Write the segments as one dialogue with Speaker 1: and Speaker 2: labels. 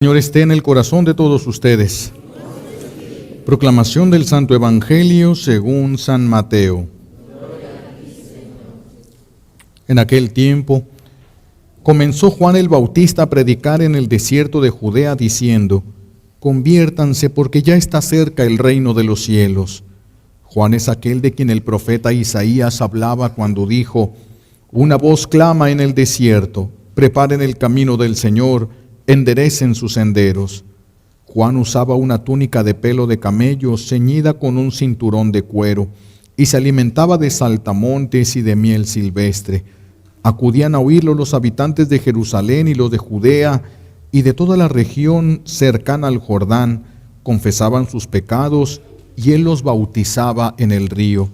Speaker 1: Señor esté en el corazón de todos ustedes. Proclamación del Santo Evangelio según San Mateo. En aquel tiempo comenzó Juan el Bautista a predicar en el desierto de Judea diciendo: conviértanse porque ya está cerca el reino de los cielos. Juan es aquel de quien el profeta Isaías hablaba cuando dijo: una voz clama en el desierto, preparen el camino del Señor, enderecen sus senderos. Juan usaba una túnica de pelo de camello ceñida con un cinturón de cuero y se alimentaba de saltamontes y de miel silvestre. Acudían a oírlo los habitantes de Jerusalén y los de Judea y de toda la región cercana al Jordán, confesaban sus pecados y él los bautizaba en el río.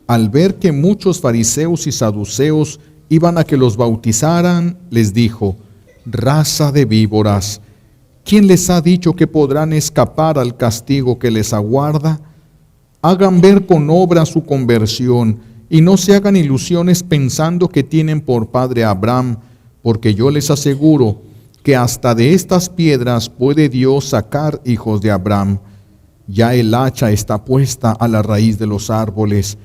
Speaker 1: Al ver que muchos fariseos y saduceos iban a que los bautizaran, les dijo: raza de víboras, ¿quién les ha dicho que podrán escapar al castigo que les aguarda? Hagan ver con obra su conversión y no se hagan ilusiones pensando que tienen por padre a Abraham, porque yo les aseguro que hasta de estas piedras puede Dios sacar hijos de Abraham. Ya el hacha está puesta a la raíz de los árboles,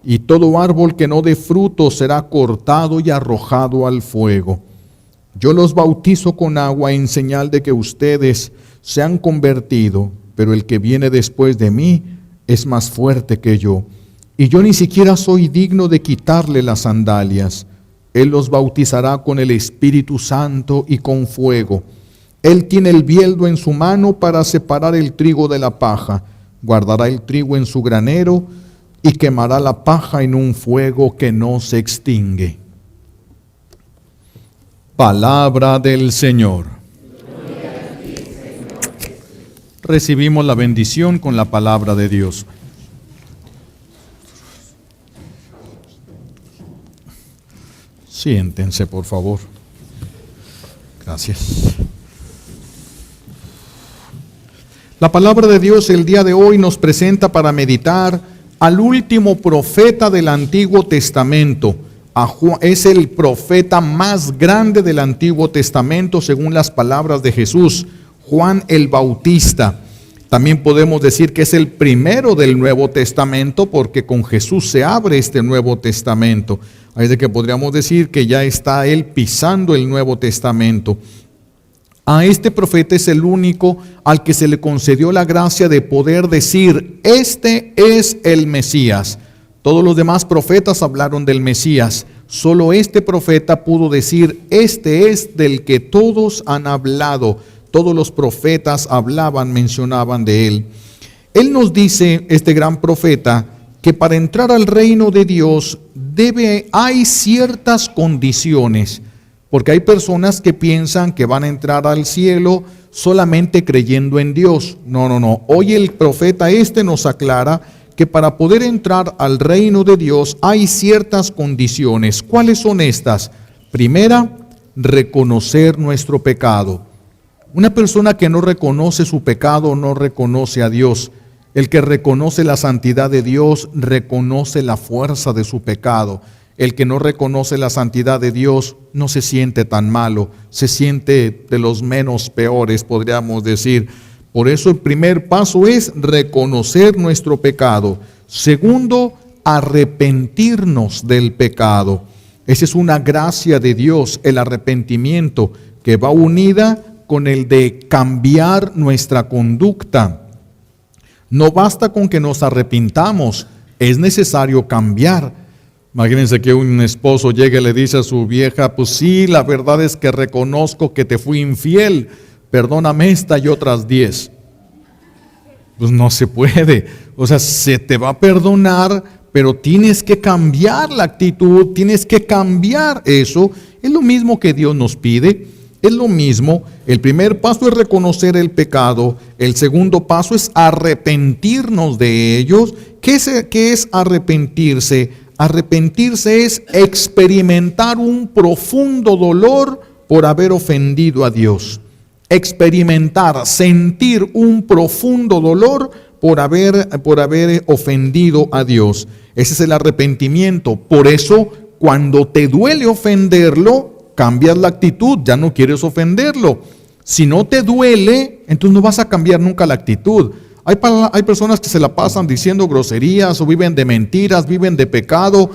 Speaker 1: y todo árbol que no dé fruto será cortado y arrojado al fuego. Yo los bautizo con agua en señal de que ustedes se han convertido, pero el que viene después de mí es más fuerte que yo, y yo ni siquiera soy digno de quitarle las sandalias. Él los bautizará con el Espíritu Santo y con fuego. Él tiene el bieldo en su mano para separar el trigo de la paja, guardará el trigo en su granero y quemará la paja en un fuego que no se extingue. Palabra del Señor. Recibimos la bendición con la palabra de Dios. Siéntense, por favor. Gracias. La palabra de Dios el día de hoy nos presenta para meditar al último profeta del Antiguo Testamento. Es el profeta más grande del Antiguo Testamento según las palabras de Jesús, Juan el Bautista. También podemos decir que es el primero del Nuevo Testamento porque con Jesús se abre este Nuevo Testamento. Así de que podríamos decir que ya está él pisando el Nuevo Testamento. A este profeta es el único al que se le concedió la gracia de poder decir: este es el Mesías. Todos los demás profetas hablaron del Mesías. Solo este profeta pudo decir: este es del que todos han hablado. Todos los profetas hablaban, mencionaban de él. Él nos dice, este gran profeta, que para entrar al reino de Dios hay ciertas condiciones. Porque hay personas que piensan que van a entrar al cielo solamente creyendo en Dios. No. Hoy el profeta nos aclara que para poder entrar al reino de Dios hay ciertas condiciones. ¿Cuáles son estas? Primera, reconocer nuestro pecado. Una persona que no reconoce su pecado no reconoce a Dios. El que reconoce la santidad de Dios reconoce la fuerza de su pecado. El que no reconoce la santidad de Dios no se siente tan malo, se siente de los menos peores, podríamos decir. Por eso el primer paso es reconocer nuestro pecado. Segundo, arrepentirnos del pecado. Esa es una gracia de Dios, el arrepentimiento, que va unida con el de cambiar nuestra conducta. No basta con que nos arrepintamos, es necesario cambiar. Imagínense que un esposo llegue y le dice a su vieja: pues sí, la verdad es que reconozco que te fui infiel, perdóname esta y otras 10. Pues no se puede. O sea, se te va a perdonar, pero tienes que cambiar la actitud, tienes que cambiar eso. Es lo mismo que Dios nos pide, es lo mismo. El primer paso es reconocer el pecado, el segundo paso es arrepentirnos de ellos. ¿Qué es arrepentirse? Arrepentirse es experimentar un profundo dolor por haber ofendido a Dios. Experimentar, sentir un profundo dolor por haber ofendido a Dios. Ese es el arrepentimiento. Por eso, cuando te duele ofenderlo, cambias la actitud, ya no quieres ofenderlo. Si no te duele, entonces no vas a cambiar nunca la actitud. Hay personas que se la pasan diciendo groserías o viven de mentiras, viven de pecado,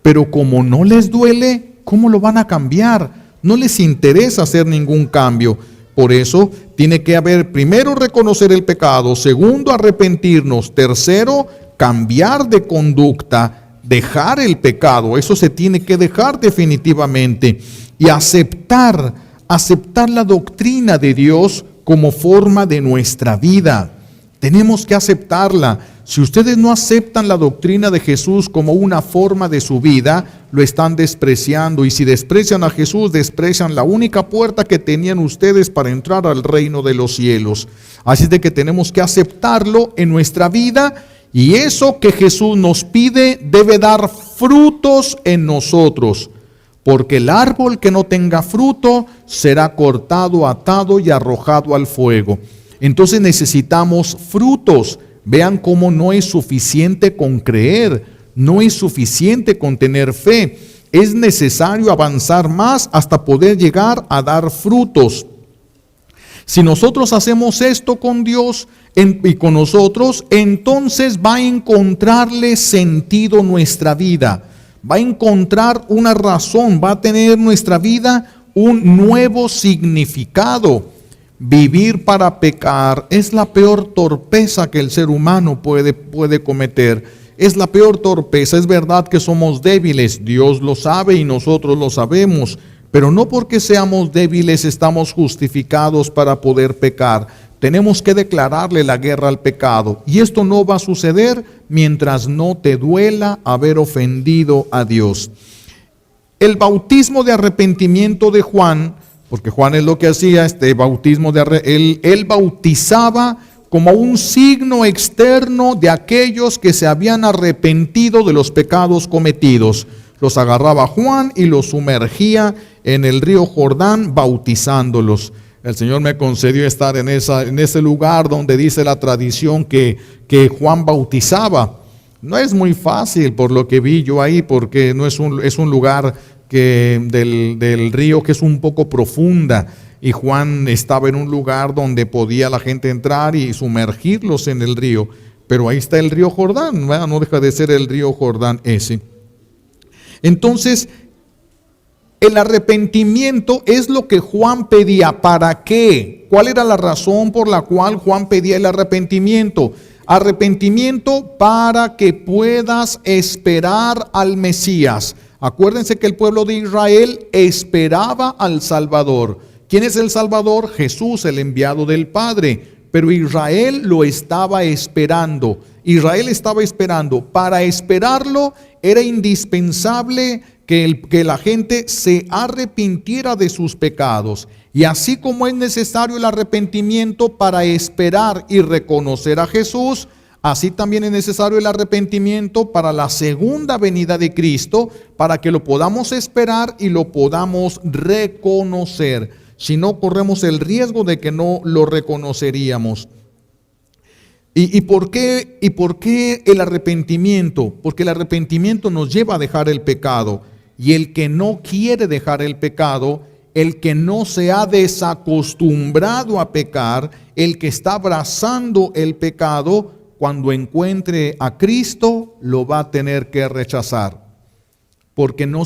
Speaker 1: pero como no les duele, ¿cómo lo van a cambiar? No les interesa hacer ningún cambio. Por eso tiene que haber, primero, reconocer el pecado, segundo, arrepentirnos, tercero, cambiar de conducta, dejar el pecado. Eso se tiene que dejar definitivamente y aceptar la doctrina de Dios como forma de nuestra vida. Tenemos que aceptarla. Si ustedes no aceptan la doctrina de Jesús como una forma de su vida, lo están despreciando. Y si desprecian a Jesús, desprecian la única puerta que tenían ustedes para entrar al reino de los cielos. Así es de que tenemos que aceptarlo en nuestra vida, y eso que Jesús nos pide debe dar frutos en nosotros. Porque el árbol que no tenga fruto será cortado, atado y arrojado al fuego. Entonces necesitamos frutos. Vean cómo no es suficiente con creer, no es suficiente con tener fe. Es necesario avanzar más hasta poder llegar a dar frutos. Si nosotros hacemos esto con Dios y con nosotros, entonces va a encontrarle sentido nuestra vida. Va a encontrar una razón, va a tener nuestra vida un nuevo significado. Vivir para pecar es la peor torpeza que el ser humano puede cometer. Es la peor torpeza. Es verdad que somos débiles, Dios lo sabe y nosotros lo sabemos, pero no porque seamos débiles estamos justificados para poder pecar. Tenemos que declararle la guerra al pecado, y esto no va a suceder mientras no te duela haber ofendido a Dios. El bautismo de arrepentimiento de Juan, porque Juan es lo que hacía, este bautismo él bautizaba como un signo externo de aquellos que se habían arrepentido de los pecados cometidos. Los agarraba Juan y los sumergía en el río Jordán bautizándolos. El Señor me concedió estar en ese lugar donde dice la tradición que Juan bautizaba. No es muy fácil por lo que vi yo ahí, porque no es un lugar del río que es un poco profunda, y Juan estaba en un lugar donde podía la gente entrar y sumergirlos en el río, pero ahí está el río Jordán, ¿verdad? No deja de ser el río Jordán ese. Entonces, el arrepentimiento es lo que Juan pedía. ¿Para qué? ¿Cuál era la razón por la cual Juan pedía el arrepentimiento? Arrepentimiento para que puedas esperar al Mesías. Acuérdense que el pueblo de Israel esperaba al Salvador. ¿Quién es el Salvador? Jesús, el enviado del Padre. Pero Israel lo estaba esperando. Israel estaba esperando. Para esperarlo era indispensable que la gente se arrepintiera de sus pecados. Y así como es necesario el arrepentimiento para esperar y reconocer a Jesús, así también es necesario el arrepentimiento para la segunda venida de Cristo, para que lo podamos esperar y lo podamos reconocer. Si no, corremos el riesgo de que no lo reconoceríamos. ¿Y por qué el arrepentimiento? Porque el arrepentimiento nos lleva a dejar el pecado. Y el que no quiere dejar el pecado, el que no se ha desacostumbrado a pecar, el que está abrazando el pecado, cuando encuentre a Cristo, lo va a tener que rechazar. Porque no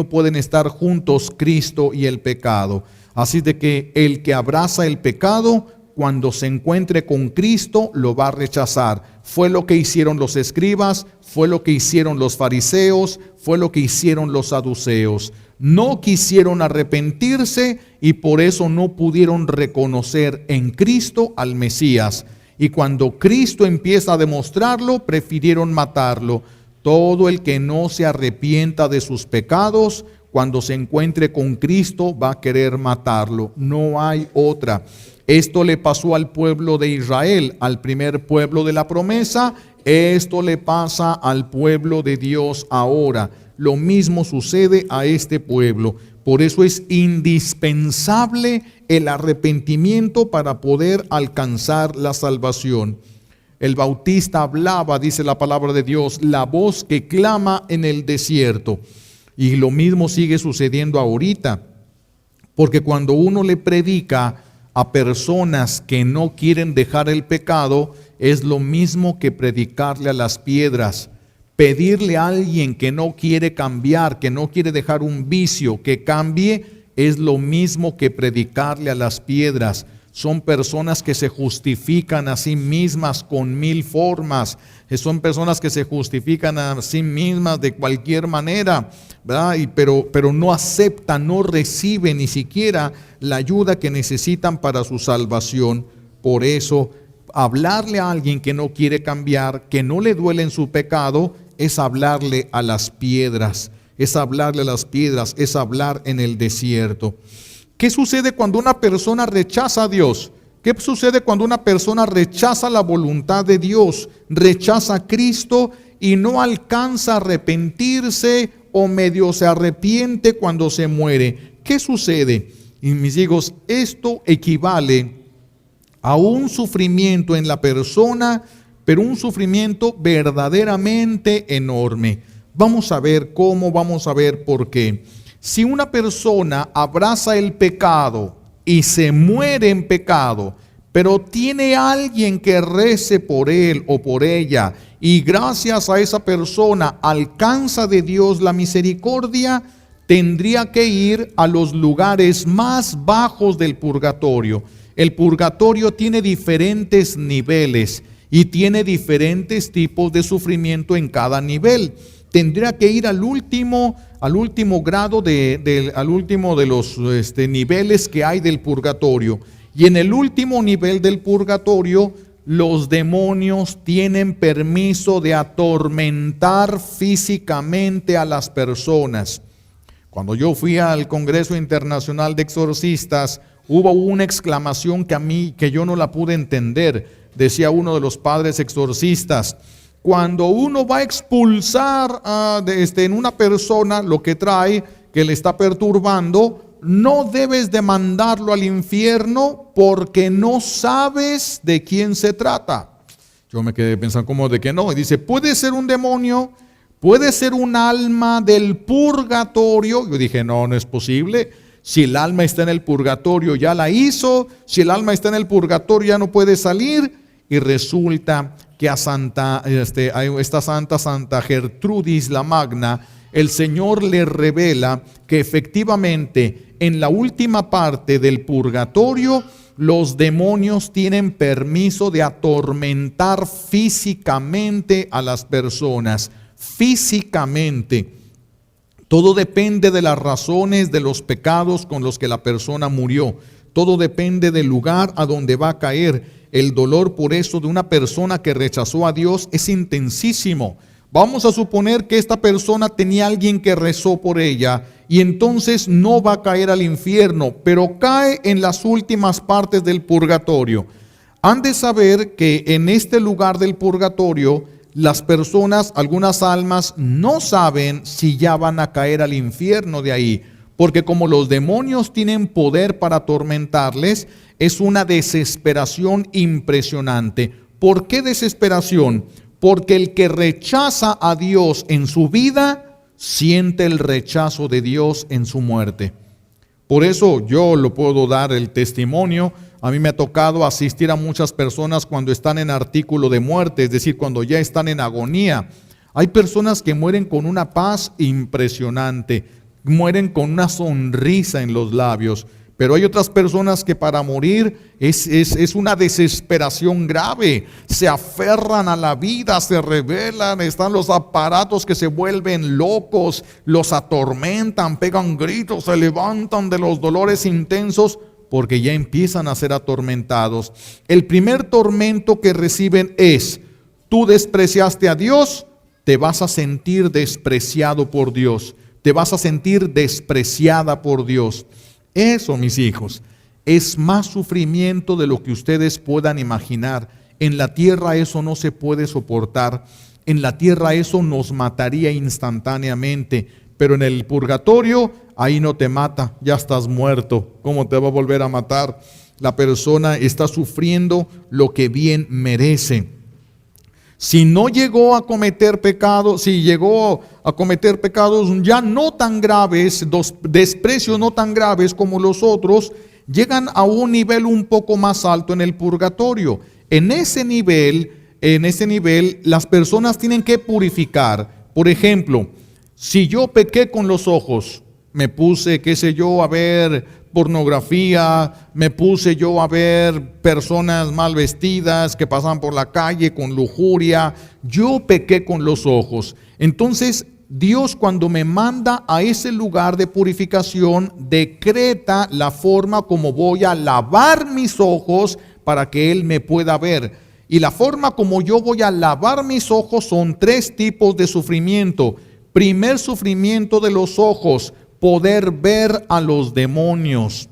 Speaker 1: pueden estar juntos Cristo y el pecado. Así de que el que abraza el pecado, cuando se encuentre con Cristo, lo va a rechazar. Fue lo que hicieron los escribas, fue lo que hicieron los fariseos, fue lo que hicieron los saduceos. No quisieron arrepentirse y por eso no pudieron reconocer en Cristo al Mesías. Y cuando Cristo empieza a demostrarlo, prefirieron matarlo. Todo el que no se arrepienta de sus pecados, cuando se encuentre con Cristo, va a querer matarlo. No hay otra. Esto le pasó al pueblo de Israel, al primer pueblo de la promesa. Esto le pasa al pueblo de Dios ahora. Lo mismo sucede a este pueblo. Por eso es indispensable el arrepentimiento para poder alcanzar la salvación. El bautista hablaba, dice la palabra de Dios, la voz que clama en el desierto. Y lo mismo sigue sucediendo ahorita. Porque cuando uno le predica a personas que no quieren dejar el pecado es lo mismo que predicarle a las piedras. Pedirle a alguien que no quiere cambiar, que no quiere dejar un vicio, que cambie, es lo mismo que predicarle a las piedras. Son personas que se justifican a sí mismas con mil formas. Son personas que se justifican a sí mismas de cualquier manera, ¿verdad? Pero no aceptan, no reciben ni siquiera la ayuda que necesitan para su salvación. Por eso, hablarle a alguien que no quiere cambiar, que no le duele en su pecado, es hablarle a las piedras. Es hablarle a las piedras, es hablar en el desierto. ¿Qué sucede cuando una persona rechaza a Dios? ¿Qué sucede cuando una persona rechaza la voluntad de Dios, rechaza a Cristo y no alcanza a arrepentirse o medio se arrepiente cuando se muere? ¿Qué sucede? Y mis hijos, esto equivale a un sufrimiento en la persona, pero un sufrimiento verdaderamente enorme. Vamos a ver cómo, vamos a ver por qué. Si una persona abraza el pecado y se muere en pecado, pero tiene alguien que rece por él o por ella, y gracias a esa persona alcanza de Dios la misericordia, tendría que ir a los lugares más bajos del purgatorio. El purgatorio tiene diferentes niveles y tiene diferentes tipos de sufrimiento en cada nivel. Tendría que ir al último grado, al último de los niveles que hay del purgatorio. Y en el último nivel del purgatorio, los demonios tienen permiso de atormentar físicamente a las personas. Cuando yo fui al Congreso Internacional de Exorcistas, hubo una exclamación que yo no la pude entender. Decía uno de los padres exorcistas: cuando uno va a expulsar en una persona lo que trae, que le está perturbando, no debes de mandarlo al infierno porque no sabes de quién se trata. Yo me quedé pensando como de que no. Y dice, puede ser un demonio, puede ser un alma del purgatorio. Yo dije, no es posible. Si el alma está en el purgatorio ya la hizo, si el alma está en el purgatorio ya no puede salir. Y resulta que a esta Santa Gertrudis la Magna, el Señor le revela que efectivamente en la última parte del purgatorio los demonios tienen permiso de atormentar físicamente a las personas, físicamente. Todo depende de las razones de los pecados con los que la persona murió. Todo depende del lugar a donde va a caer. El dolor por eso de una persona que rechazó a Dios es intensísimo. Vamos a suponer que esta persona tenía alguien que rezó por ella y entonces no va a caer al infierno, pero cae en las últimas partes del purgatorio. Han de saber que en este lugar del purgatorio las personas, algunas almas, no saben si ya van a caer al infierno de ahí, porque como los demonios tienen poder para atormentarles, es una desesperación impresionante. ¿Por qué desesperación? Porque el que rechaza a Dios en su vida, siente el rechazo de Dios en su muerte. Por eso yo lo puedo dar el testimonio. A mí me ha tocado asistir a muchas personas cuando están en artículo de muerte, es decir, cuando ya están en agonía. Hay personas que mueren con una paz impresionante, mueren con una sonrisa en los labios. Pero hay otras personas que para morir es una desesperación grave. Se aferran a la vida, se rebelan, están los aparatos que se vuelven locos, los atormentan, pegan gritos, se levantan de los dolores intensos porque ya empiezan a ser atormentados. El primer tormento que reciben es: tú despreciaste a Dios, te vas a sentir despreciado por Dios, te vas a sentir despreciada por Dios. Eso, mis hijos, es más sufrimiento de lo que ustedes puedan imaginar. En la tierra eso no se puede soportar. En la tierra eso nos mataría instantáneamente. Pero en el purgatorio, ahí no te mata, ya estás muerto. ¿Cómo te va a volver a matar? La persona está sufriendo lo que bien merece. Si no llegó a cometer pecados, si llegó a cometer pecados ya no tan graves, desprecios no tan graves como los otros, llegan a un nivel un poco más alto en el purgatorio. En ese nivel, las personas tienen que purificar. Por ejemplo, si yo pequé con los ojos, me puse, qué sé yo, a ver pornografía, me puse yo a ver personas mal vestidas que pasaban por la calle con lujuria, yo pequé con los ojos. Entonces, Dios, cuando me manda a ese lugar de purificación, decreta la forma como voy a lavar mis ojos para que Él me pueda ver. Y la forma como yo voy a lavar mis ojos son 3 tipos de sufrimiento. Primer sufrimiento de los ojos, poder ver a los demonios.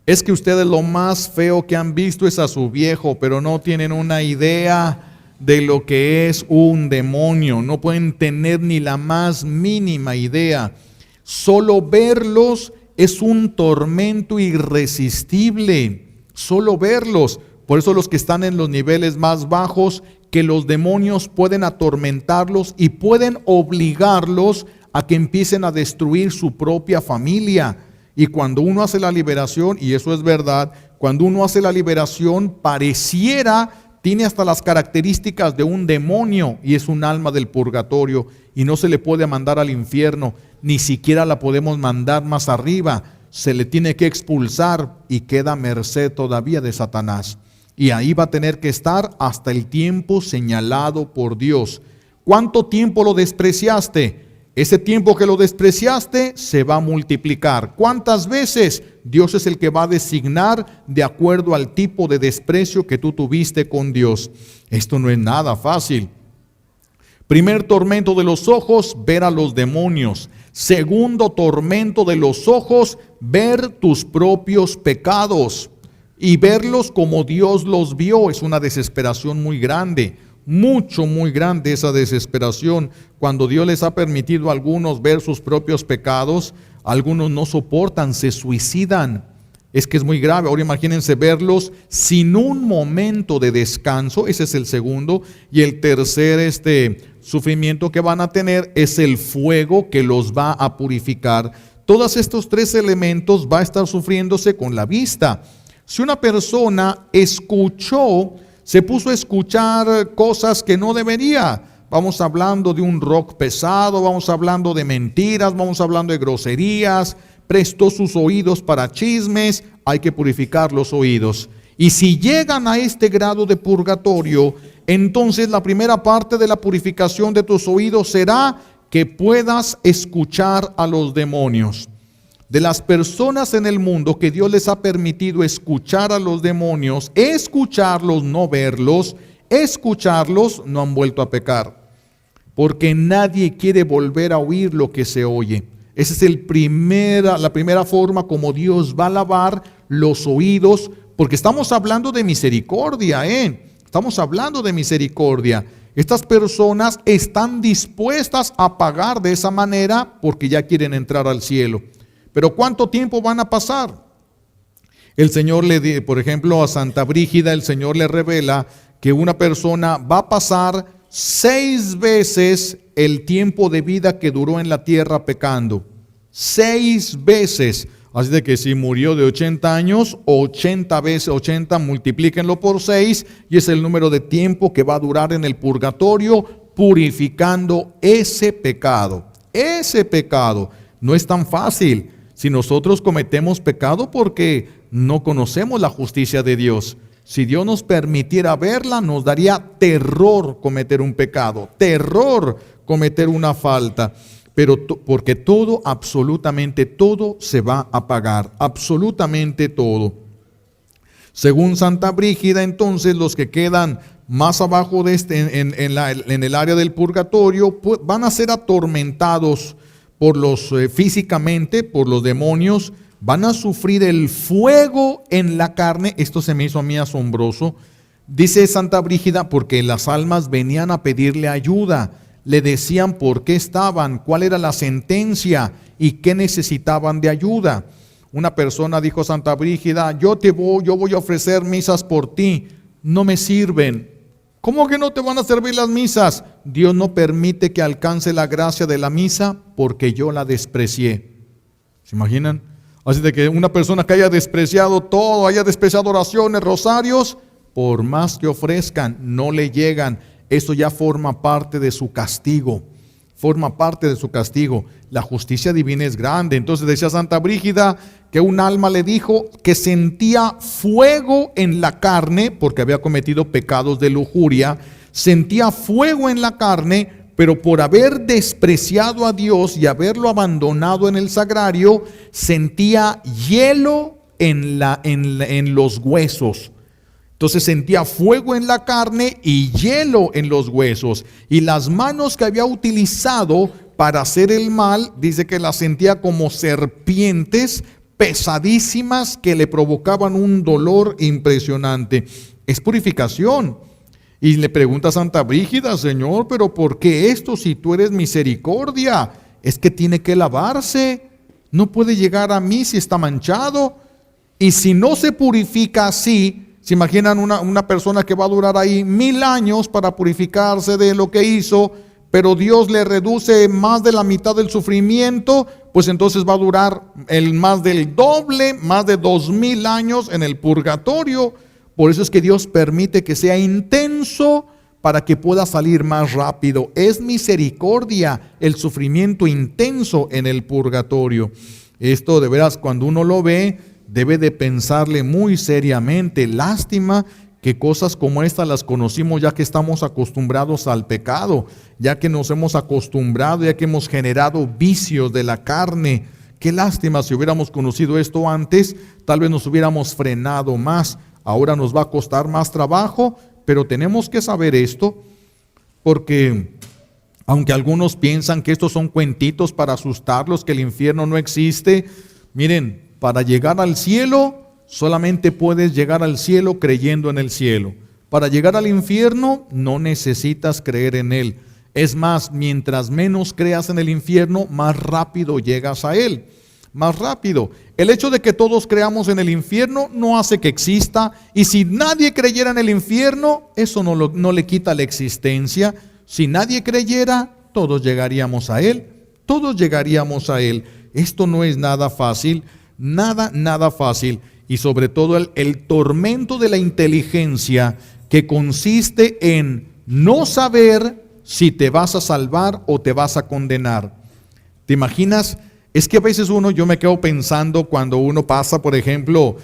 Speaker 1: Es que ustedes lo más feo que han visto es a su viejo, pero no tienen una idea de lo que es un demonio. No pueden tener ni la más mínima idea. Solo verlos es un tormento irresistible. Solo verlos. Por eso los que están en los niveles más bajos, que los demonios pueden atormentarlos y pueden obligarlos a que empiecen a destruir su propia familia. Y cuando uno hace la liberación, y eso es verdad, cuando uno hace la liberación pareciera, tiene hasta las características de un demonio y es un alma del purgatorio y no se le puede mandar al infierno, ni siquiera la podemos mandar más arriba, se le tiene que expulsar y queda a merced todavía de Satanás. Y ahí va a tener que estar hasta el tiempo señalado por Dios. ¿Cuánto tiempo lo despreciaste? Ese tiempo que lo despreciaste se va a multiplicar. ¿Cuántas veces? Dios es el que va a designar de acuerdo al tipo de desprecio que tú tuviste con Dios. Esto no es nada fácil. Primer tormento de los ojos, ver a los demonios. Segundo tormento de los ojos, ver tus propios pecados y verlos como Dios los vio. Es una desesperación muy grande. Muy grande esa desesperación. Cuando Dios les ha permitido a algunos ver sus propios pecados, algunos no soportan, se suicidan. Es que es muy grave. Ahora imagínense verlos sin un momento de descanso. Ese es el segundo. Y el tercer sufrimiento que van a tener es el fuego que los va a purificar. Todos estos 3 elementos va a estar sufriéndose con la vista. Si una persona se puso a escuchar cosas que no debería. Vamos hablando de un rock pesado, vamos hablando de mentiras, vamos hablando de groserías, prestó sus oídos para chismes, hay que purificar los oídos. Y si llegan a este grado de purgatorio, entonces la primera parte de la purificación de tus oídos será que puedas escuchar a los demonios. De las personas en el mundo que Dios les ha permitido escuchar a los demonios, escucharlos, no verlos, escucharlos, no han vuelto a pecar. Porque nadie quiere volver a oír lo que se oye. Esa es la primera forma como Dios va a lavar los oídos, porque estamos hablando de misericordia, Estamos hablando de misericordia. Estas personas están dispuestas a pagar de esa manera porque ya quieren entrar al cielo. Pero ¿cuánto tiempo van a pasar? El Señor por ejemplo, a Santa Brígida, el Señor le revela que una persona va a pasar 6 veces el tiempo de vida que duró en la tierra pecando. 6 veces. Así de que si murió de 80 años, 80 veces 80, multiplíquenlo por 6 y es el número de tiempo que va a durar en el purgatorio purificando ese pecado. Ese pecado no es tan fácil. Si nosotros cometemos pecado porque no conocemos la justicia de Dios. Si Dios nos permitiera verla, nos daría terror cometer un pecado, terror cometer una falta. Pero porque todo, absolutamente todo se va a pagar, absolutamente todo. Según Santa Brígida, entonces los que quedan más abajo de en el área del purgatorio pues, van a ser atormentados físicamente por los demonios, van a sufrir el fuego en la carne. Esto se me hizo a mí asombroso. Dice Santa Brígida, porque las almas venían a pedirle ayuda, le decían por qué estaban, cuál era la sentencia y qué necesitaban de ayuda. Una persona dijo Santa Brígida, yo voy a ofrecer misas por ti, no me sirven. ¿Cómo que no te van a servir las misas? Dios no permite que alcance la gracia de la misa porque yo la desprecié. ¿Se imaginan? Así de que una persona que haya despreciado todo, haya despreciado oraciones, rosarios, por más que ofrezcan, no le llegan. Eso ya forma parte de su castigo. Forma parte de su castigo. La justicia divina es grande. Entonces decía Santa Brígida que un alma le dijo que sentía fuego en la carne, porque había cometido pecados de lujuria, sentía fuego en la carne, pero por haber despreciado a Dios y haberlo abandonado en el sagrario, sentía hielo en los huesos. Entonces sentía fuego en la carne y hielo en los huesos. Y las manos que había utilizado para hacer el mal, dice que las sentía como serpientes pesadísimas que le provocaban un dolor impresionante. Es purificación. Y le pregunta a Santa Brígida: Señor, pero ¿por qué esto si tú eres misericordia? Es que tiene que lavarse. No puede llegar a mí si está manchado. Y si no se purifica así, ¿se imaginan una persona que va a durar ahí 1000 años para purificarse de lo que hizo, pero Dios le reduce más de la mitad del sufrimiento? Pues entonces va a durar más del doble, más de 2000 años en el purgatorio. Por eso es que Dios permite que sea intenso para que pueda salir más rápido. Es misericordia el sufrimiento intenso en el purgatorio. Esto de veras, cuando uno lo ve, debe de pensarle muy seriamente. Lástima que cosas como esta las conocimos ya que estamos acostumbrados al pecado, ya que nos hemos acostumbrado, ya que hemos generado vicios de la carne. Qué lástima, si hubiéramos conocido esto antes, tal vez nos hubiéramos frenado más. Ahora nos va a costar más trabajo, pero tenemos que saber esto, porque aunque algunos piensan que estos son cuentitos para asustarlos, que el infierno no existe, miren, para llegar al cielo, solamente puedes llegar al cielo creyendo en el cielo. Para llegar al infierno, no necesitas creer en él. Es más, mientras menos creas en el infierno, más rápido llegas a él. Más rápido. El hecho de que todos creamos en el infierno no hace que exista. Y si nadie creyera en el infierno, eso no le quita la existencia. Si nadie creyera, todos llegaríamos a él. Todos llegaríamos a él. Esto no es nada fácil. Nada fácil. Y sobre todo el tormento de la inteligencia, que consiste en no saber si te vas a salvar o te vas a condenar. ¿Te imaginas? Es que a veces yo me quedo pensando cuando uno pasa, por ejemplo,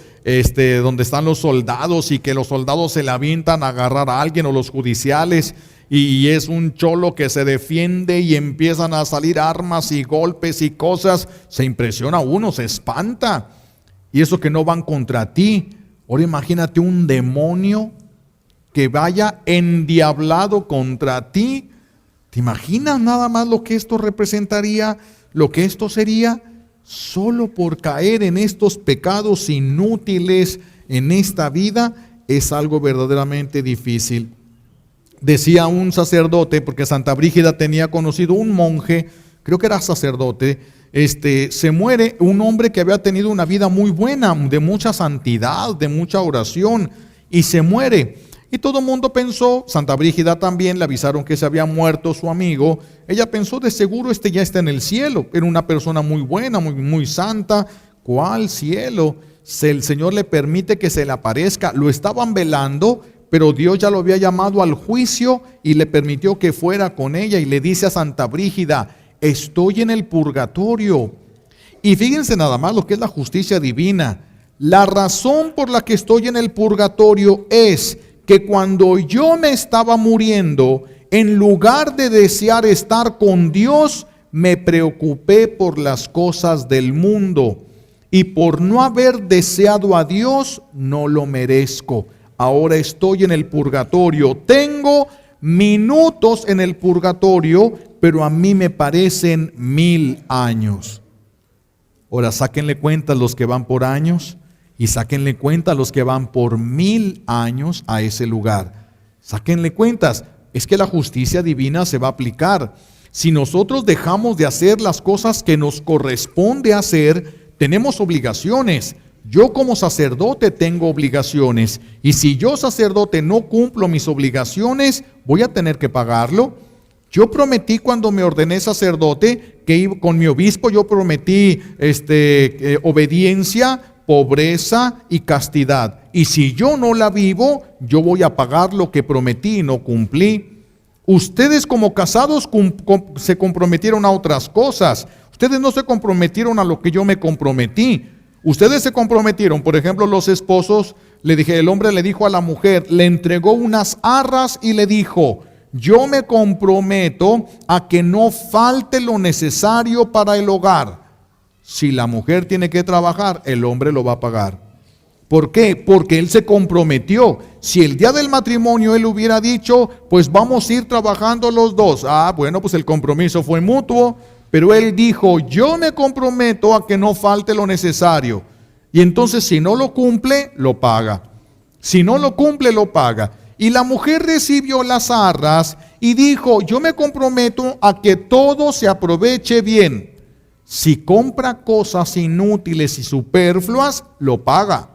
Speaker 1: donde están los soldados y que los soldados se le avientan a agarrar a alguien, o los judiciales, y es un cholo que se defiende y empiezan a salir armas y golpes y cosas. Se impresiona uno, se espanta. Y eso que no van contra ti. Ahora imagínate un demonio que vaya endiablado contra ti. ¿Te imaginas nada más lo que esto representaría? Lo que esto sería, solo por caer en estos pecados inútiles en esta vida, es algo verdaderamente difícil. Decía un sacerdote, porque Santa Brígida tenía conocido un monje, creo que era sacerdote, se muere un hombre que había tenido una vida muy buena, de mucha santidad, de mucha oración, y se muere. Y todo el mundo pensó, Santa Brígida también, le avisaron que se había muerto su amigo. Ella pensó, de seguro ya está en el cielo. Era una persona muy buena, muy santa. ¿Cuál cielo? El Señor le permite que se le aparezca. Lo estaban velando, pero Dios ya lo había llamado al juicio y le permitió que fuera con ella. Y le dice a Santa Brígida: estoy en el purgatorio. Y fíjense nada más lo que es la justicia divina. La razón por la que estoy en el purgatorio es que cuando yo me estaba muriendo, en lugar de desear estar con Dios, me preocupé por las cosas del mundo. Y por no haber deseado a Dios, no lo merezco. Ahora estoy en el purgatorio. Tengo minutos en el purgatorio, pero a mí me parecen 1000 años. Ahora sáquenle cuenta los que van por años. Y sáquenle cuenta a los que van por 1000 años a ese lugar. Sáquenle cuentas. Es que la justicia divina se va a aplicar. Si nosotros dejamos de hacer las cosas que nos corresponde hacer, tenemos obligaciones. Yo como sacerdote tengo obligaciones. Y si yo sacerdote no cumplo mis obligaciones, voy a tener que pagarlo. Yo prometí cuando me ordené sacerdote que con mi obispo yo prometí obediencia, pobreza y castidad. Y si yo no la vivo, yo voy a pagar lo que prometí y no cumplí. Ustedes como casados se comprometieron a otras cosas. Ustedes no se comprometieron a lo que yo me comprometí. Ustedes se comprometieron, por ejemplo, los esposos, el hombre le dijo a la mujer, le entregó unas arras y le dijo: yo me comprometo a que no falte lo necesario para el hogar. Si la mujer tiene que trabajar, el hombre lo va a pagar. ¿Por qué? Porque él se comprometió. Si el día del matrimonio él hubiera dicho, pues vamos a ir trabajando los dos. Bueno, pues el compromiso fue mutuo, pero él dijo, yo me comprometo a que no falte lo necesario. Y entonces si no lo cumple, lo paga. Si no lo cumple, lo paga. Y la mujer recibió las arras y dijo, yo me comprometo a que todo se aproveche bien. Si compra cosas inútiles y superfluas, lo paga.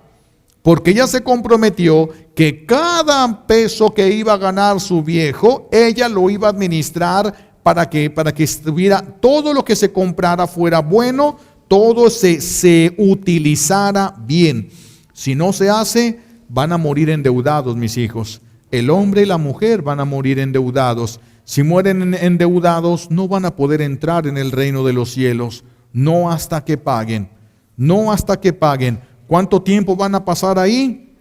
Speaker 1: Porque ella se comprometió que cada peso que iba a ganar su viejo, ella lo iba a administrar para que estuviera, todo lo que se comprara fuera bueno, todo se utilizara bien. Si no se hace, van a morir endeudados, mis hijos. El hombre y la mujer van a morir endeudados. Si mueren endeudados, no van a poder entrar en el reino de los cielos. No hasta que paguen. No hasta que paguen. ¿Cuánto tiempo van a pasar ahí?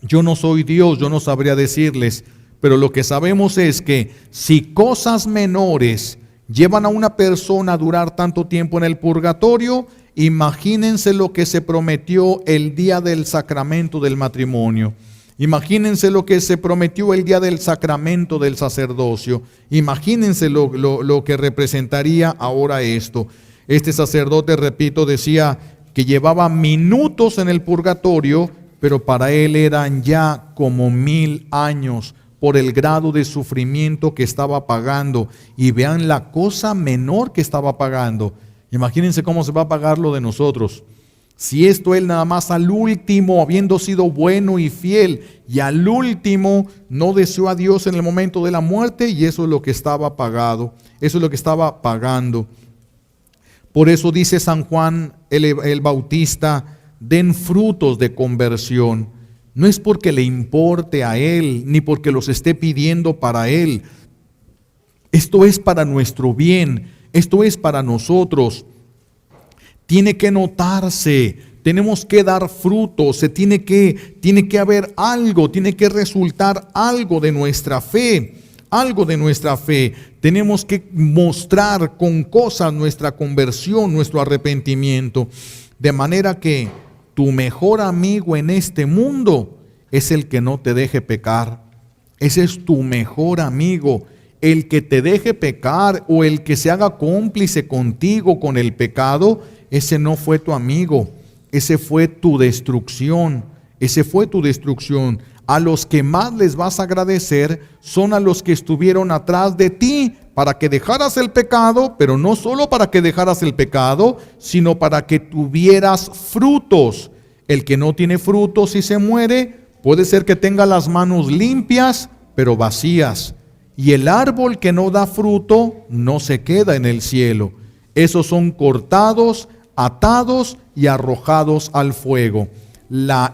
Speaker 1: Yo no soy Dios, yo no sabría decirles. Pero lo que sabemos es que si cosas menores llevan a una persona a durar tanto tiempo en el purgatorio, imagínense lo que se prometió el día del sacramento del matrimonio. Imagínense lo que se prometió el día del sacramento del sacerdocio. Imagínense lo que representaría ahora esto. Este sacerdote, repito, decía que llevaba minutos en el purgatorio, pero para él eran ya como 1000 años por el grado de sufrimiento que estaba pagando. Y vean la cosa menor que estaba pagando. Imagínense cómo se va a pagar lo de nosotros. Si esto él nada más al último, habiendo sido bueno y fiel, y al último no deseó a Dios en el momento de la muerte, y eso es lo que estaba pagado, eso es lo que estaba pagando. Por eso dice San Juan el Bautista, den frutos de conversión. No es porque le importe a él, ni porque los esté pidiendo para él. Esto es para nuestro bien, esto es para nosotros. Tiene que notarse, tenemos que dar frutos, tiene que haber algo, tiene que resultar algo de nuestra fe. Algo de nuestra fe. Tenemos que mostrar con cosas nuestra conversión, nuestro arrepentimiento. De manera que tu mejor amigo en este mundo es el que no te deje pecar. Ese es tu mejor amigo. El que te deje pecar o el que se haga cómplice contigo con el pecado, ese no fue tu amigo. Ese fue tu destrucción. Ese fue tu destrucción. A los que más les vas a agradecer son a los que estuvieron atrás de ti para que dejaras el pecado, pero no solo para que dejaras el pecado, sino para que tuvieras frutos. El que no tiene frutos y se muere, puede ser que tenga las manos limpias, pero vacías. Y el árbol que no da fruto no se queda en el cielo. Esos son cortados, atados y arrojados al fuego.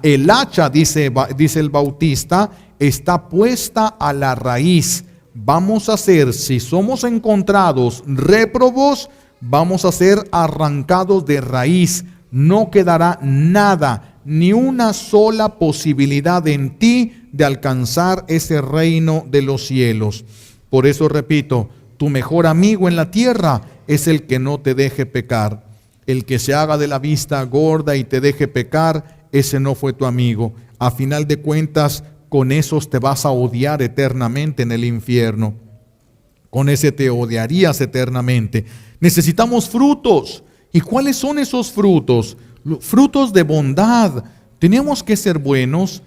Speaker 1: El hacha, dice el Bautista, está puesta a la raíz. Vamos a ser, si somos encontrados réprobos, vamos a ser arrancados de raíz. No quedará nada, ni una sola posibilidad en ti de alcanzar ese reino de los cielos. Por eso repito, tu mejor amigo en la tierra es el que no te deje pecar. El que se haga de la vista gorda y te deje pecar, ese no fue tu amigo. A final de cuentas, con esos te vas a odiar eternamente en el infierno. Con ese te odiarías eternamente. Necesitamos frutos. ¿Y cuáles son esos frutos? Frutos de bondad. Tenemos que ser buenos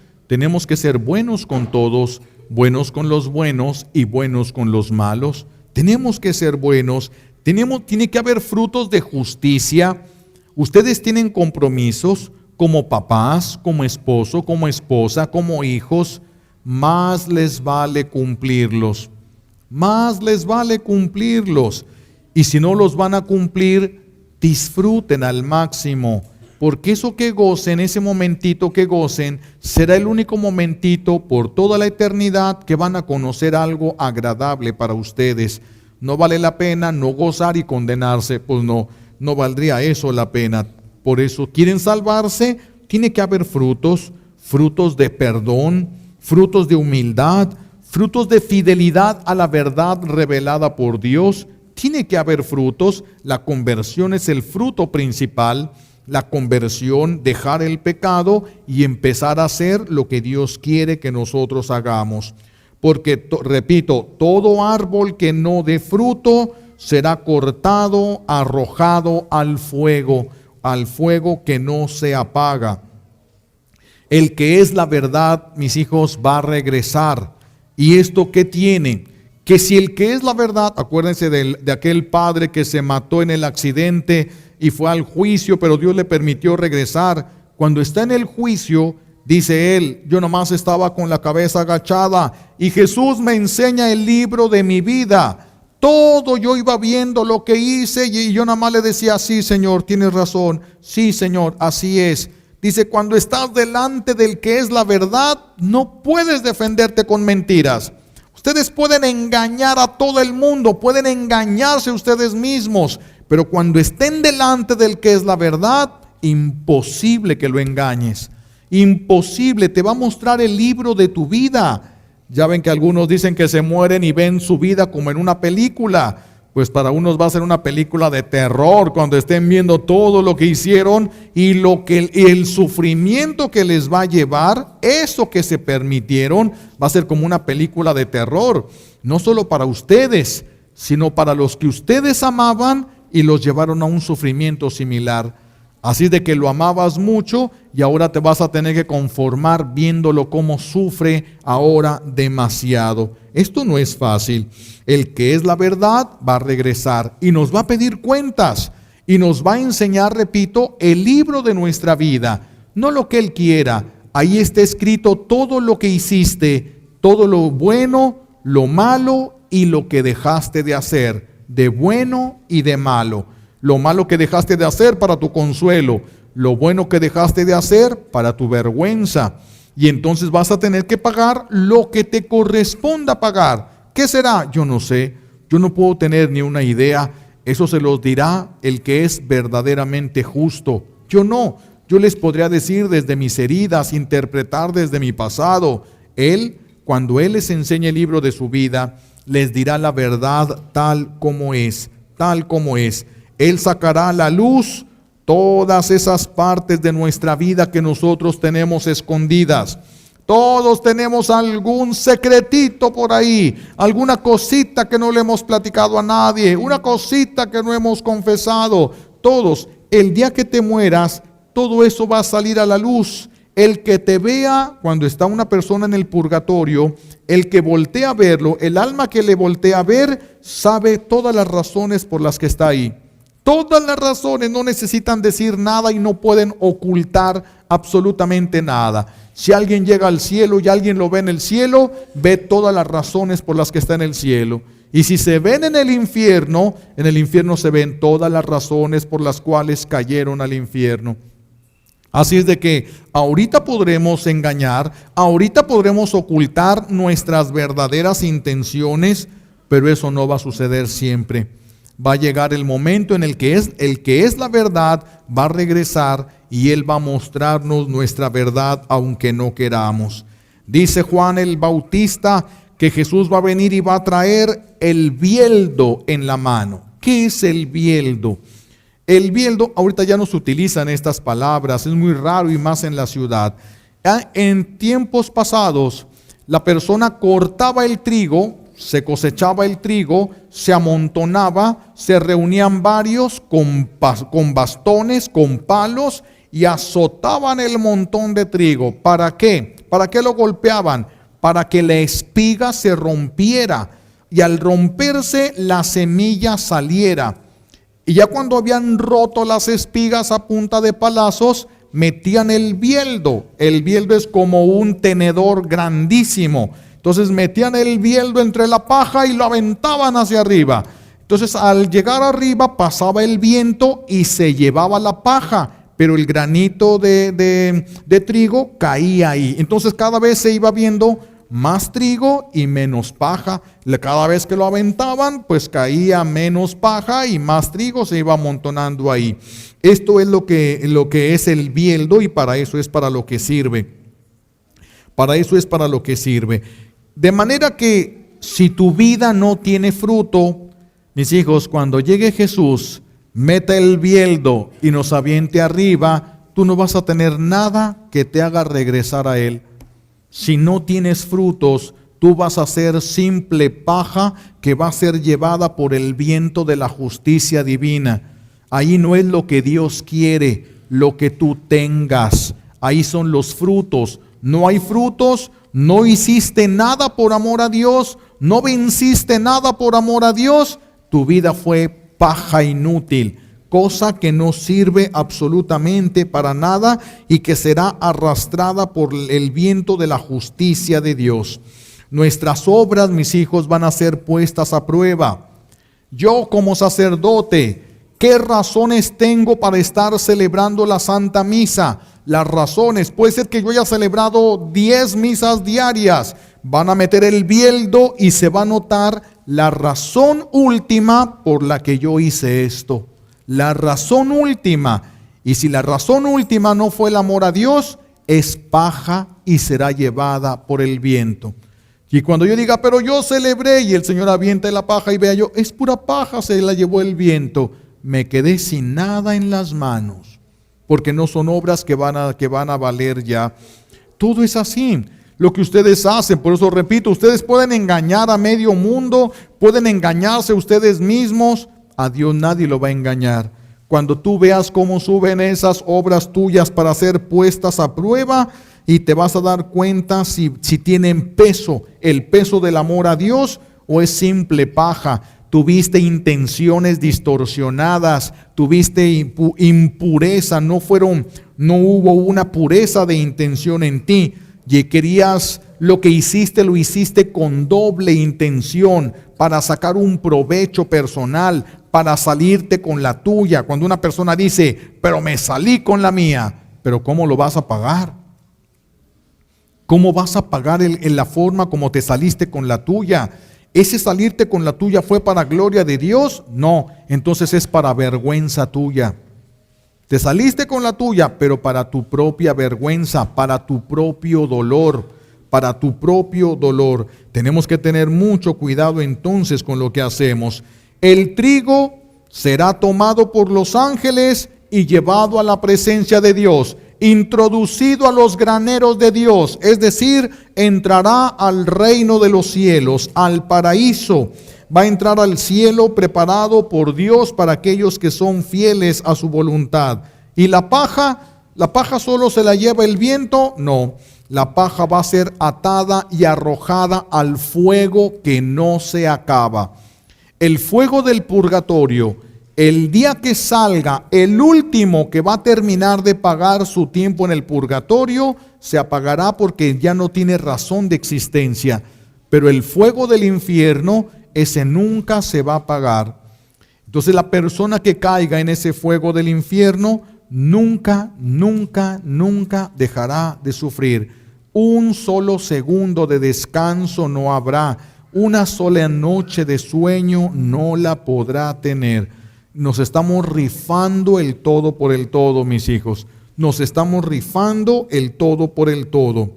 Speaker 1: con todos, buenos con los buenos y buenos con los malos. Tenemos que ser buenos. Tiene que haber frutos de justicia. Ustedes tienen compromisos como papás, como esposo, como esposa, como hijos. Más les vale cumplirlos. más les vale cumplirlos. Y si no los van a cumplir, disfruten al máximo, porque eso que gocen, ese momentito que gocen, será el único momentito por toda la eternidad que van a conocer algo agradable para ustedes. No vale la pena no gozar y condenarse, pues no valdría eso la pena. Por eso, ¿quieren salvarse? Tiene que haber frutos, frutos de perdón, frutos de humildad, frutos de fidelidad a la verdad revelada por Dios. Tiene que haber frutos. La conversión es el fruto principal. La conversión, dejar el pecado y empezar a hacer lo que Dios quiere que nosotros hagamos. Porque, repito, todo árbol que no dé fruto será cortado, arrojado al fuego que no se apaga. El que es la verdad, mis hijos, va a regresar. ¿Y esto qué tiene? Que si el que es la verdad, acuérdense de aquel padre que se mató en el accidente y fue al juicio, pero Dios le permitió regresar. Cuando está en el juicio, dice él, yo nomás estaba con la cabeza agachada y Jesús me enseña el libro de mi vida. Todo yo iba viendo lo que hice y yo nomás le decía, sí Señor, tienes razón, sí Señor, así es. Dice, cuando estás delante del que es la verdad, no puedes defenderte con mentiras. Ustedes pueden engañar a todo el mundo, pueden engañarse ustedes mismos, pero cuando estén delante del que es la verdad, imposible que lo engañes. Imposible, te va a mostrar el libro de tu vida. Ya ven que algunos dicen que se mueren y ven su vida como en una película. Pues para unos va a ser una película de terror cuando estén viendo todo lo que hicieron y el sufrimiento que les va a llevar, eso que se permitieron, va a ser como una película de terror. No solo para ustedes, sino para los que ustedes amaban y los llevaron a un sufrimiento similar. Así de que lo amabas mucho y ahora te vas a tener que conformar viéndolo cómo sufre ahora demasiado. Esto no es fácil. El que es la verdad va a regresar y nos va a pedir cuentas y nos va a enseñar, repito, el libro de nuestra vida. No lo que Él quiera. Ahí está escrito todo lo que hiciste, todo lo bueno, lo malo y lo que dejaste de hacer, de bueno y de malo. Lo malo que dejaste de hacer para tu consuelo, lo bueno que dejaste de hacer para tu vergüenza. Y entonces vas a tener que pagar lo que te corresponda pagar. ¿Qué será? Yo no sé, yo no puedo tener ni una idea. Eso se los dirá el que es verdaderamente justo. Yo no, yo les podría decir desde mis heridas, interpretar desde mi pasado. Él, cuando Él les enseñe el libro de su vida, les dirá la verdad tal como es, tal como es. Él sacará a la luz todas esas partes de nuestra vida que nosotros tenemos escondidas. Todos tenemos algún secretito por ahí, alguna cosita que no le hemos platicado a nadie, una cosita que no hemos confesado. Todos, el día que te mueras, todo eso va a salir a la luz. El que te vea cuando está una persona en el purgatorio, el que voltea a verlo, el alma que le voltea a ver, sabe todas las razones por las que está ahí. Todas las razones, no necesitan decir nada y no pueden ocultar absolutamente nada. Si alguien llega al cielo y alguien lo ve en el cielo, ve todas las razones por las que está en el cielo. Y si se ven en el infierno se ven todas las razones por las cuales cayeron al infierno. Así es de que ahorita podremos engañar, ahorita podremos ocultar nuestras verdaderas intenciones, pero eso no va a suceder siempre. Va a llegar el momento en el que es la verdad, va a regresar y Él va a mostrarnos nuestra verdad aunque no queramos. Dice Juan el Bautista que Jesús va a venir y va a traer el bieldo en la mano. ¿Qué es el bieldo? El bieldo, ahorita ya no se utilizan estas palabras, es muy raro y más en la ciudad. En tiempos pasados, la persona cortaba el trigo, se cosechaba el trigo, se amontonaba, se reunían varios con bastones, con palos y azotaban el montón de trigo. ¿Para qué? ¿Para qué lo golpeaban? Para que la espiga se rompiera y al romperse la semilla saliera. Y ya cuando habían roto las espigas a punta de palazos, metían el bieldo. El bieldo es como un tenedor grandísimo Entonces metían el bieldo entre la paja y lo aventaban hacia arriba. Entonces al llegar arriba pasaba el viento y se llevaba la paja, pero el granito de trigo caía ahí. Entonces cada vez se iba viendo más trigo y menos paja. Cada vez que lo aventaban, pues caía menos paja y más trigo se iba amontonando ahí. Esto es lo que es el bieldo, y para eso es para lo que sirve. Para eso es para lo que sirve. De manera que si tu vida no tiene fruto, mis hijos, cuando llegue Jesús, meta el bieldo y nos aviente arriba, tú no vas a tener nada que te haga regresar a Él. Si no tienes frutos, tú vas a ser simple paja que va a ser llevada por el viento de la justicia divina. Ahí no es lo que Dios quiere, lo que tú tengas. Ahí son los frutos. No hay frutos, no hiciste nada por amor a Dios, no venciste nada por amor a Dios. Tu vida fue paja inútil, cosa que no sirve absolutamente para nada y que será arrastrada por el viento de la justicia de Dios. Nuestras obras, mis hijos, van a ser puestas a prueba. Yo como sacerdote, ¿qué razones tengo para estar celebrando la Santa Misa? Las razones, puede ser que yo haya celebrado 10 misas diarias. Van a meter el bieldo y se va a notar la razón última por la que yo hice esto. La razón última. Y si la razón última no fue el amor a Dios, es paja y será llevada por el viento. Y cuando yo diga, pero yo celebré, y el Señor avienta la paja y vea yo, es pura paja, se la llevó el viento. Me quedé sin nada en las manos, porque no son obras que van a valer ya. Todo es así. Lo que ustedes hacen, por eso repito, ustedes pueden engañar a medio mundo, pueden engañarse ustedes mismos, a Dios nadie lo va a engañar. Cuando tú veas cómo suben esas obras tuyas para ser puestas a prueba, y te vas a dar cuenta si tienen peso, el peso del amor a Dios, o es simple paja. Tuviste intenciones distorsionadas, tuviste impureza, no hubo una pureza de intención en ti. Y querías, lo que hiciste, lo hiciste con doble intención, para sacar un provecho personal, para salirte con la tuya. Cuando una persona dice, pero me salí con la mía, pero ¿cómo lo vas a pagar? ¿Cómo vas a pagar en la forma como te saliste con la tuya? ¿Ese salirte con la tuya fue para gloria de Dios? No, entonces es para vergüenza tuya. Te saliste con la tuya, pero para tu propia vergüenza, para tu propio dolor, para tu propio dolor. Tenemos que tener mucho cuidado entonces con lo que hacemos. El trigo será tomado por los ángeles y llevado a la presencia de Dios, introducido a los graneros de Dios, es decir, entrará al reino de los cielos, al paraíso. Va a entrar al cielo preparado por Dios para aquellos que son fieles a su voluntad. ¿Y la paja solo se la lleva el viento? No, la paja va a ser atada y arrojada al fuego que no se acaba. El fuego del purgatorio, el día que salga, el último que va a terminar de pagar su tiempo en el purgatorio, se apagará porque ya no tiene razón de existencia. Pero el fuego del infierno, ese nunca se va a apagar. Entonces la persona que caiga en ese fuego del infierno, nunca dejará de sufrir. Un solo segundo de descanso no habrá. Una sola noche de sueño no la podrá tener. Nos estamos rifando el todo por el todo, mis hijos. Nos estamos rifando el todo por el todo.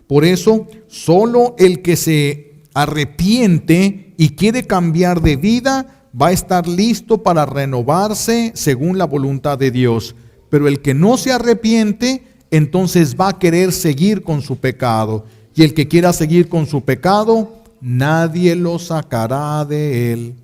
Speaker 1: Por eso, solo el que se arrepiente y quiere cambiar de vida va a estar listo para renovarse según la voluntad de Dios. Pero el que no se arrepiente, entonces va a querer seguir con su pecado. Y el que quiera seguir con su pecado, nadie lo sacará de él.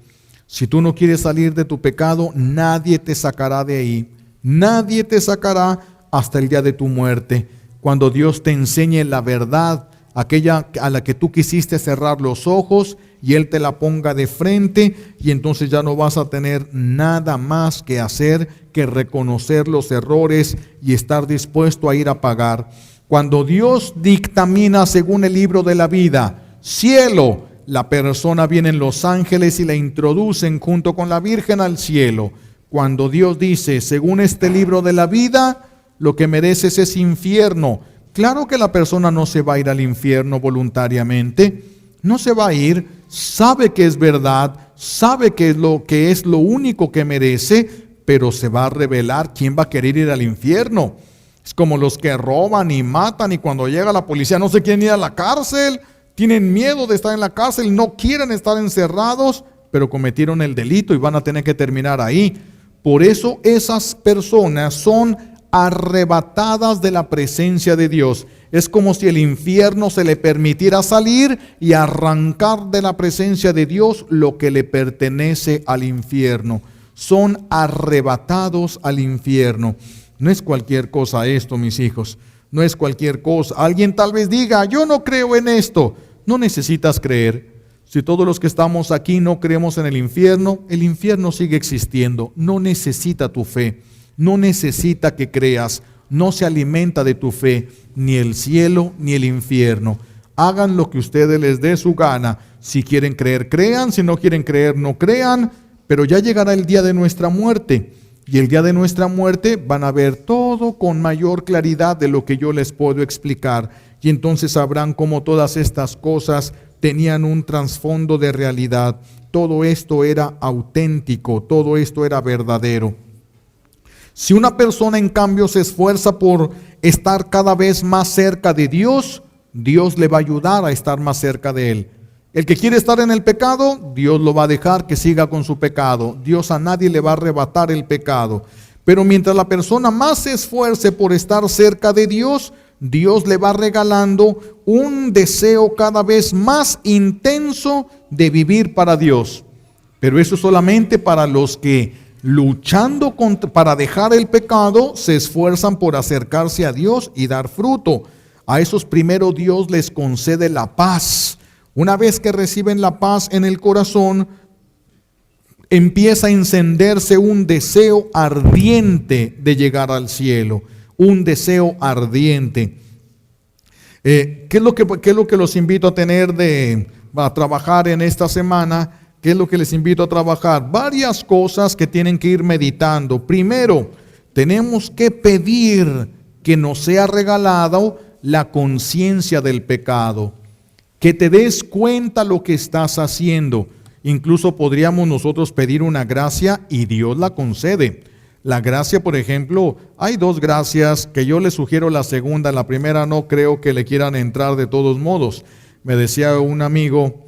Speaker 1: Si tú no quieres salir de tu pecado, nadie te sacará de ahí. Nadie te sacará hasta el día de tu muerte. Cuando Dios te enseñe la verdad, aquella a la que tú quisiste cerrar los ojos, y Él te la ponga de frente, y entonces ya no vas a tener nada más que hacer que reconocer los errores y estar dispuesto a ir a pagar. Cuando Dios dictamina según el libro de la vida, cielo, la persona vienen los ángeles y la introducen junto con la Virgen al cielo. Cuando Dios dice, según este libro de la vida, lo que mereces es infierno. Claro que la persona no se va a ir al infierno voluntariamente, no se va a ir, sabe que es verdad, sabe que es lo único que merece, pero se va a revelar quién va a querer ir al infierno. Es como los que roban y matan y cuando llega la policía no se quieren ir a la cárcel, tienen miedo de estar en la cárcel, no quieren estar encerrados, pero cometieron el delito y van a tener que terminar ahí. Por eso esas personas son arrebatadas de la presencia de Dios. Es como si el infierno se le permitiera salir y arrancar de la presencia de Dios lo que le pertenece al infierno. Son arrebatados al infierno. No es cualquier cosa esto, mis hijos. No es cualquier cosa. Alguien tal vez diga, yo no creo en esto. No necesitas creer. Si todos los que estamos aquí no creemos en el infierno sigue existiendo. No necesita tu fe. No necesita que creas. No se alimenta de tu fe. Ni el cielo ni el infierno. Hagan lo que ustedes les dé su gana. Si quieren creer, crean. Si no quieren creer, no crean. Pero ya llegará el día de nuestra muerte. Y el día de nuestra muerte van a ver todo con mayor claridad de lo que yo les puedo explicar. Y entonces sabrán cómo todas estas cosas tenían un trasfondo de realidad. Todo esto era auténtico, todo esto era verdadero. Si una persona en cambio se esfuerza por estar cada vez más cerca de Dios, Dios le va a ayudar a estar más cerca de Él. El que quiere estar en el pecado, Dios lo va a dejar que siga con su pecado. Dios a nadie le va a arrebatar el pecado. Pero mientras la persona más se esfuerce por estar cerca de Dios, Dios le va regalando un deseo cada vez más intenso de vivir para Dios. Pero eso solamente para los que luchando para dejar el pecado se esfuerzan por acercarse a Dios y dar fruto. A esos primero Dios les concede la paz. Una vez que reciben la paz en el corazón, empieza a encenderse un deseo ardiente de llegar al cielo, un deseo ardiente. ¿Qué es lo que los invito a tener a trabajar en esta semana? ¿Qué es lo que les invito a trabajar? Varias cosas que tienen que ir meditando. Primero, tenemos que pedir que nos sea regalado la conciencia del pecado. Que te des cuenta lo que estás haciendo. Incluso podríamos nosotros pedir una gracia y Dios la concede. La gracia, por ejemplo, hay dos gracias que yo les sugiero la segunda. La primera no creo que le quieran entrar de todos modos. Me decía un amigo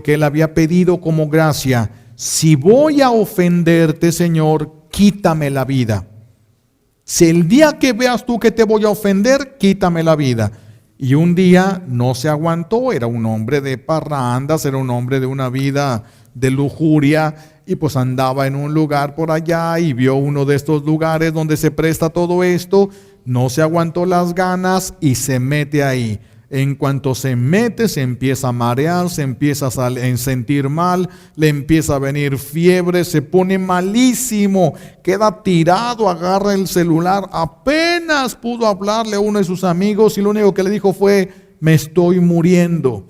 Speaker 1: que él había pedido como gracia, si voy a ofenderte, Señor, quítame la vida. Si el día que veas tú que te voy a ofender, quítame la vida. Y un día no se aguantó, era un hombre de parrandas, era un hombre de una vida de lujuria y pues andaba en un lugar por allá y vio uno de estos lugares donde se presta todo esto, no se aguantó las ganas y se mete ahí. En cuanto se mete, se empieza a marear, se empieza a sentir mal, le empieza a venir fiebre, se pone malísimo, queda tirado, agarra el celular, apenas pudo hablarle a uno de sus amigos y lo único que le dijo fue, me estoy muriendo.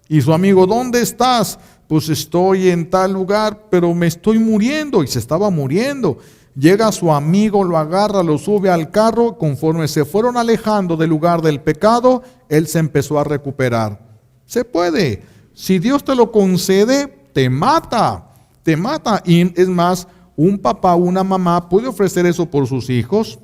Speaker 1: Y su amigo, ¿dónde estás? Pues estoy en tal lugar, pero me estoy muriendo, y se estaba muriendo. Llega su amigo, lo agarra, lo sube al carro. Conforme se fueron alejando del lugar del pecado, él se empezó a recuperar. Se puede. Si Dios te lo concede, te mata. Te mata. Y es más, un papá o una mamá puede ofrecer eso por sus hijos.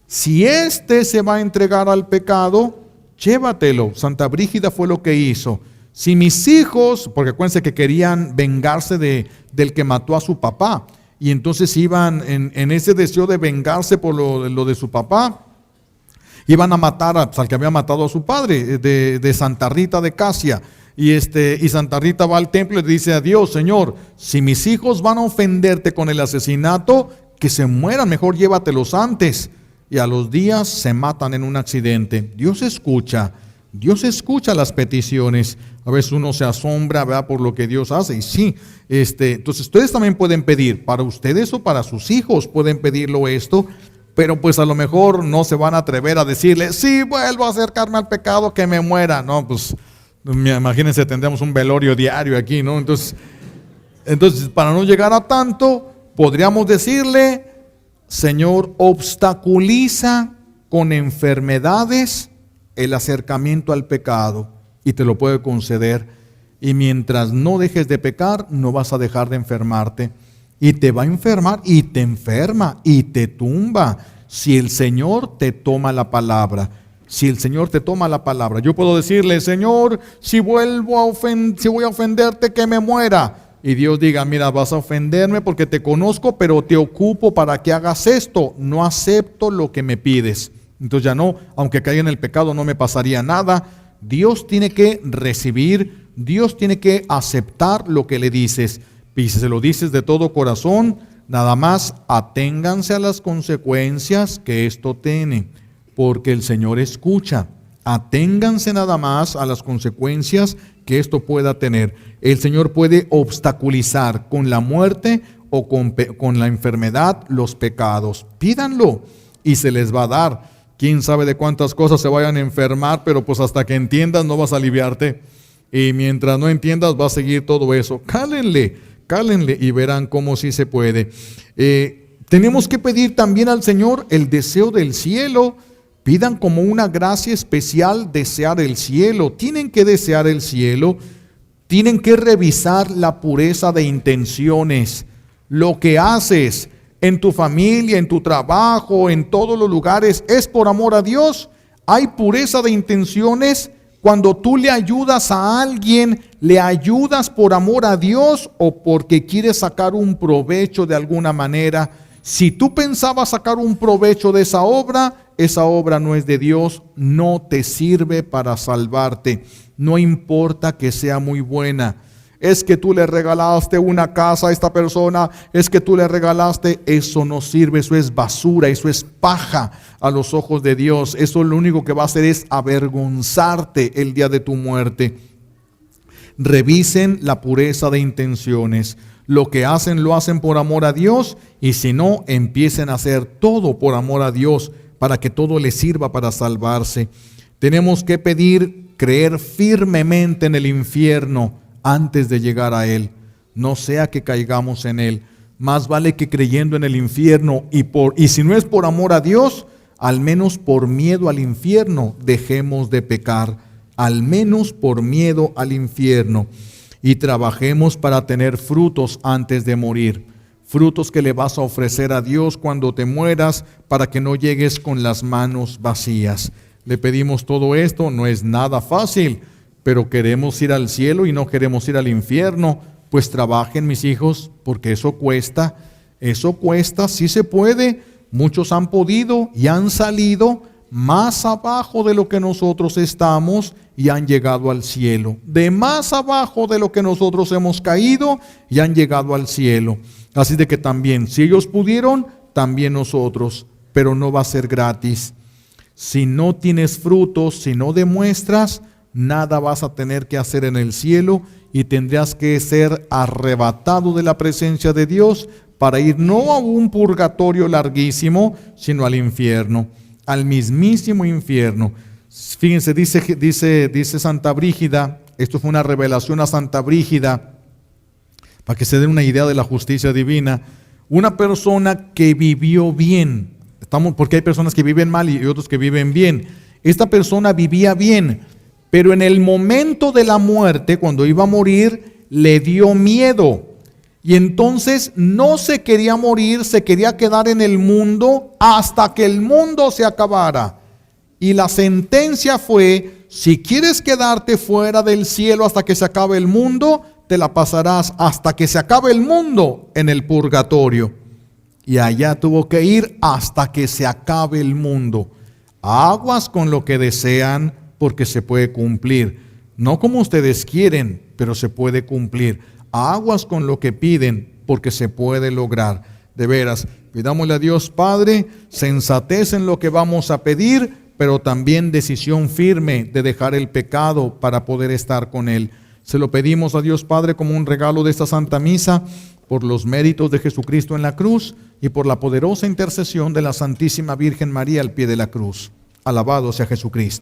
Speaker 1: Si éste se va a entregar al pecado, llévatelo. Santa Brígida fue lo que hizo. Si mis hijos, porque acuérdense que querían vengarse del que mató a su papá, y entonces iban en ese deseo de vengarse por lo de su papá, iban a matar al que había matado a su padre, de Santa Rita de Casia. Y Santa Rita va al templo y le dice a Dios, Señor, si mis hijos van a ofenderte con el asesinato, que se mueran, mejor llévatelos antes. Y a los días se matan en un accidente. Dios escucha las peticiones. A veces uno se asombra, ¿verdad?, por lo que Dios hace. Y sí, entonces ustedes también pueden pedir, para ustedes o para sus hijos, pueden pedirlo esto. pero pues a lo mejor no se van a atrever a decirle, si vuelvo a acercarme al pecado, que me muera. No, pues imagínense, tendríamos un velorio diario aquí, ¿no? Entonces, para no llegar a tanto, podríamos decirle, Señor, obstaculiza con enfermedades el acercamiento al pecado, y te lo puede conceder. Y mientras no dejes de pecar, no vas a dejar de enfermarte. Y te va a enfermar, y te enferma, y te tumba, si el Señor te toma la palabra. Si el Señor te toma la palabra, yo puedo decirle, Señor, si voy a ofenderte, que me muera. Y Dios diga, mira, vas a ofenderme porque te conozco, pero te ocupo para que hagas esto. No acepto lo que me pides. Entonces ya no, aunque caiga en el pecado, no me pasaría nada. Dios tiene que recibir, Dios tiene que aceptar lo que le dices. Y si se lo dices de todo corazón, nada más aténganse a las consecuencias que esto tiene, porque el Señor escucha. Aténganse nada más a las consecuencias que esto pueda tener. El Señor puede obstaculizar con la muerte o con la enfermedad los pecados. Pídanlo y se les va a dar. Quién sabe de cuántas cosas se vayan a enfermar, pero pues hasta que entiendas no vas a aliviarte. Y mientras no entiendas va a seguir todo eso. Cálenle y verán cómo sí se puede. Tenemos que pedir también al Señor el deseo del cielo. Pidan como una gracia especial desear el cielo. Tienen que desear el cielo. Tienen que revisar la pureza de intenciones. Lo que haces en tu familia, en tu trabajo, en todos los lugares, ¿es por amor a Dios? ¿Hay pureza de intenciones? Cuando tú le ayudas a alguien, ¿le ayudas por amor a Dios o porque quieres sacar un provecho de alguna manera? Si tú pensabas sacar un provecho de esa obra no es de Dios, no te sirve para salvarte. No importa que sea muy buena. Es que tú le regalaste una casa a esta persona, es que tú le regalaste, eso no sirve, eso es basura, eso es paja a los ojos de Dios. Eso lo único que va a hacer es avergonzarte el día de tu muerte. Revisen la pureza de intenciones. Lo que hacen, lo hacen por amor a Dios, y si no, empiecen a hacer todo por amor a Dios, para que todo les sirva para salvarse. Tenemos que pedir, creer firmemente en el infierno antes de llegar a él. No sea que caigamos en él. Más vale que creyendo en el infierno y si no es por amor a Dios, al menos por miedo al infierno, dejemos de pecar. Al menos por miedo al infierno. Y trabajemos para tener frutos antes de morir. Frutos que le vas a ofrecer a Dios cuando te mueras, para que no llegues con las manos vacías. Le pedimos todo esto, no es nada fácil, pero queremos ir al cielo y no queremos ir al infierno. Pues trabajen, mis hijos, porque eso cuesta, sí se puede. Muchos han podido y han salido más abajo de lo que nosotros estamos y han llegado al cielo. De más abajo de lo que nosotros hemos caído y han llegado al cielo. Así de que también, si ellos pudieron, también nosotros, pero no va a ser gratis. Si no tienes frutos, si no demuestras, nada vas a tener que hacer en el cielo y tendrás que ser arrebatado de la presencia de Dios para ir no a un purgatorio larguísimo, sino al infierno, al mismísimo infierno. Fíjense, dice Santa Brígida, esto fue una revelación a Santa Brígida, para que se den una idea de la justicia divina. Una persona que vivió bien, porque hay personas que viven mal y otros que viven bien. Esta persona vivía bien, pero en el momento de la muerte, cuando iba a morir, le dio miedo. Y entonces no se quería morir, se quería quedar en el mundo hasta que el mundo se acabara. Y la sentencia fue, si quieres quedarte fuera del cielo hasta que se acabe el mundo, te la pasarás hasta que se acabe el mundo en el purgatorio. Y allá tuvo que ir hasta que se acabe el mundo. Aguas con lo que desean, porque se puede cumplir. No como ustedes quieren, pero se puede cumplir. Aguas con lo que piden, porque se puede lograr. De veras, pidámosle a Dios Padre sensatez en lo que vamos a pedir, pero también decisión firme de dejar el pecado para poder estar con Él. Se lo pedimos a Dios Padre como un regalo de esta Santa Misa, por los méritos de Jesucristo en la cruz y por la poderosa intercesión de la Santísima Virgen María al pie de la cruz. Alabado sea Jesucristo.